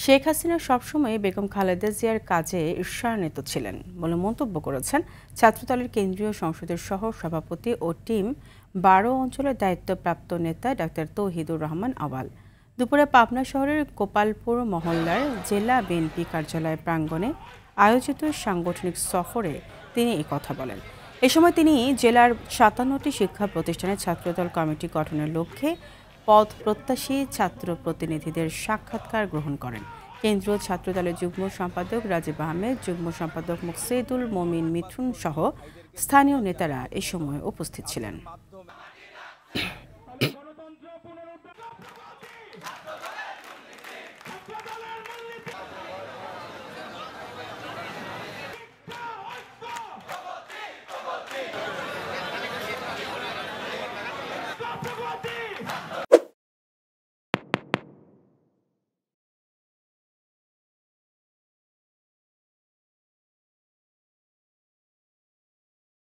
শেখ হাসিনা সবসময় বেগম খালেদা জিয়ার কাজে ঈর্ষান্বিত ছিলেন বলে মন্তব্য করেছেন ছাত্রদলের কেন্দ্রীয় সংসদের সহ সভাপতি ও টিম ১২ অঞ্চলের দায়িত্বপ্রাপ্ত নেতা ডাক্তার তৌহিদুর রহমান আওয়াল। দুপুরে পাবনা শহরের গোপালপুর মহল্লার জেলা বিএনপি কার্যালয় প্রাঙ্গণে আয়োজিত সাংগঠনিক সফরে তিনি এই কথা বলেন। এ সময় তিনি জেলার ৫৭টি শিক্ষা প্রতিষ্ঠানের ছাত্রদল কমিটি গঠনের লক্ষ্যে পদ প্রত্যাশী ছাত্র প্রতিনিধিদের সাক্ষাৎকার গ্রহণ করেন। কেন্দ্রীয় ছাত্রদলের যুগ্ম সম্পাদক রাজীব আহমেদ, যুগ্ম সম্পাদক মুকসেদুল মমিন মিঠুন সহ স্থানীয় নেতারা এ সময় উপস্থিত ছিলেন।